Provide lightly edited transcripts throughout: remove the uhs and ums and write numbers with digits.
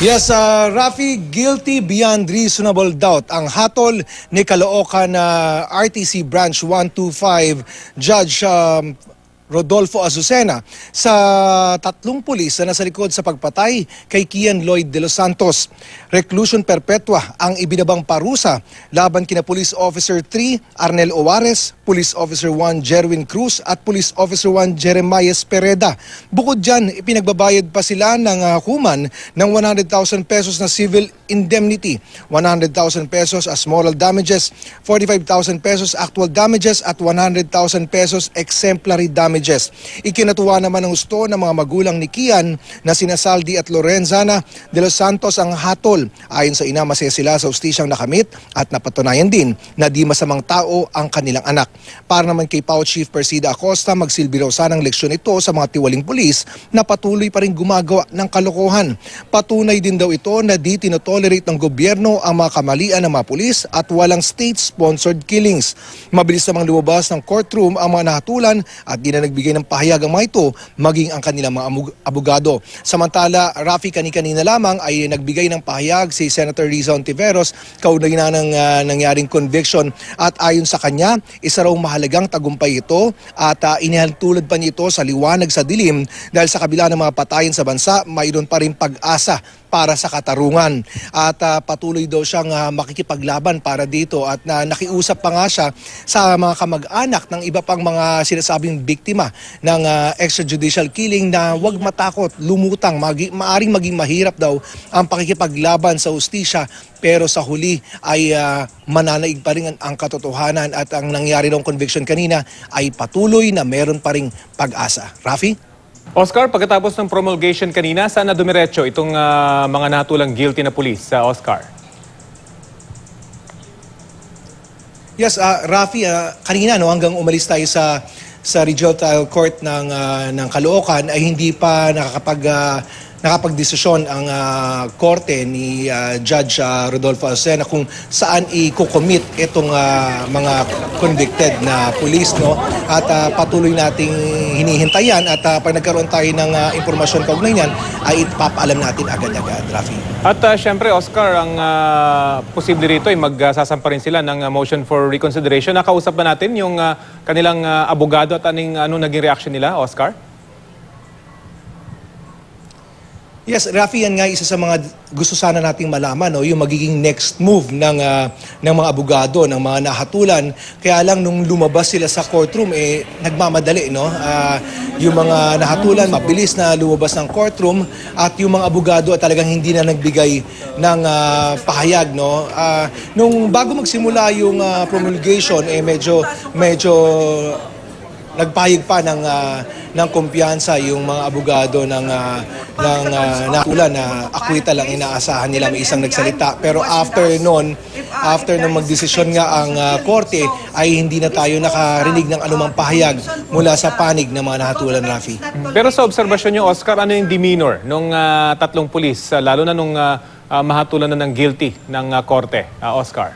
Yes, Rafi, guilty beyond reasonable doubt ang hatol ni Caloocan RTC Branch 125 Judge Rodolfo Azucena sa tatlong pulis na nasa likod sa pagpatay kay Kian Lloyd de los Santos. Reclusion perpetua ang ibinabang parusa laban kina Police Officer 3 Arnel Owares, Police Officer 1 Jerwin Cruz at Police Officer 1 Jeremiah Pereda. Bukod dyan, ipinagbabayad pa sila ng human ng 100,000 pesos na civil indemnity, 100,000 pesos as moral damages, 45,000 pesos actual damages at 100,000 pesos exemplary damages. Ikinatuwa naman ng gusto ng mga magulang ni Kian na sina Saldi at Lorenzana de los Santos ang hatol. Ayon sa ina, masaya sila sa ustisyang nakamit at napatunayan din na di masamang tao ang kanilang anak. Para naman kay PAO Chief Persida Acosta, magsilbi raw sanang leksyon ito sa mga tiwaling pulis na patuloy pa rin gumagawa ng kalokohan. Patunay din daw ito na di tinotolerate ng gobyerno ang mga kamalian ng mga pulis at walang state-sponsored killings. Mabilis namang lumabas ng courtroom ang mga nahatulan at di na nagbigay ng pahayag ang mga ito, maging ang kanilang mga abogado. Samantala, Rafi, kanina lamang ay nagbigay ng pahayag si Senator Riza Ontiveros kaugnay na ng nangyaring conviction at ayon sa kanya, isa raw mahalagang tagumpay ito at inihaltulad pa niya ito sa liwanag sa dilim dahil sa kabila ng mga patayin sa bansa, mayroon pa rin pag-asa para sa katarungan. At patuloy daw siyang makikipaglaban para dito at nakiusap pa nga siya sa mga kamag-anak ng iba pang mga sinasabing biktima ng extrajudicial killing na huwag matakot, lumutang, maaring maging mahirap daw ang pakikipaglaban sa hustisya pero sa huli ay mananaig pa rin ang katotohanan at ang nangyari ng conviction kanina ay patuloy na meron pa ring pag-asa. Rafi? Oscar, pagkatapos ng promulgation kanina, saan na dumiretso itong mga natulang guilty na pulis sa Oscar? Yes, Rafi, kanina hanggang umalis tayo sa Regional Trial Court ng Caloocan ay hindi pa nakapagdesisyon ang korte ni Judge Rodolfo Azucena kung saan i-commit itong mga convicted na pulis, no? At patuloy nating hinihintayan at pag nagkaroon tayo ng impormasyon kaugnay niyan ay ipapaalam natin agad-agad, Rafi. At syempre, Oscar, ang posible rito ay magsasampa rin sila ng motion for reconsideration. Nakausap ba natin yung kanilang abogado at anong naging reaction nila, Oscar? Yes, Rafi, yan nga isa sa mga gusto sana nating malaman, no, yung magiging next move ng mga abogado, ng mga nahatulan. Kaya lang nung lumabas sila sa courtroom, nagmamadali, no? Yung mga nahatulan, mabilis na lumabas ng courtroom at yung mga abogado at talagang hindi na nagbigay ng pahayag, no? Nung bago magsimula yung promulgation, medyo nagpahayag pa ng kumpiyansa yung mga abogado ng natulan na akwita lang inaasahan nila, may isang nagsalita. Pero after nung magdesisyon nga ang korte ay hindi na tayo nakarinig ng anumang pahayag mula sa panig ng mga nahatulan, Rafi. Pero sa obserbasyon niyo, Oscar, ano yung demeanor nung tatlong pulis, lalo na nung mahatulan na ng guilty ng korte, Oscar?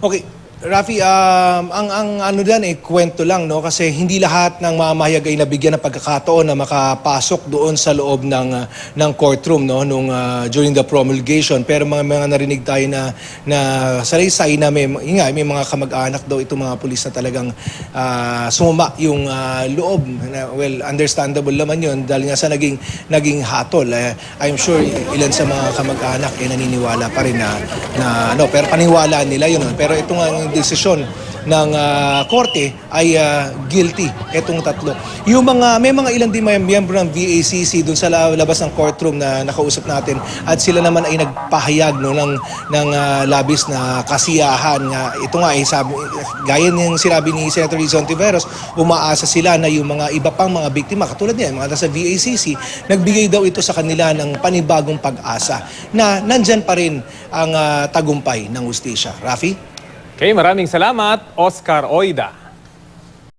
Okay. Rafi, ang ano diyan kwento lang, no, kasi hindi lahat ng mamahayag ay nabigyan ng pagkakataon na makapasok doon sa loob ng courtroom, no, nung during the promulgation. Pero mga narinig tayo na salaysay na may mga kamag-anak daw itong mga pulis na talagang sumama yung loob. Well, understandable naman 'yun dahil nga sa naging hatol. I'm sure ilan sa mga kamag-anak naniniwala pa rin na pero paniwala nila 'yun. Pero ito nga desisyon ng korte ay guilty itong tatlo. May mga ilan din mga miyembro ng VACC doon sa labas ng courtroom na nakausap natin at sila naman ay nagpahayag, no, ng labis na kasiyahan nga. Ito nga gaya ng sinabi ni Senator Riza Ontiveros, umaasa sila na yung mga iba pang mga biktima katulad niya, mga nasa VACC, nagbigay daw ito sa kanila ng panibagong pag-asa na nandyan pa rin ang tagumpay ng hustisya. Rafi? Okay, maraming salamat, Oscar Oida.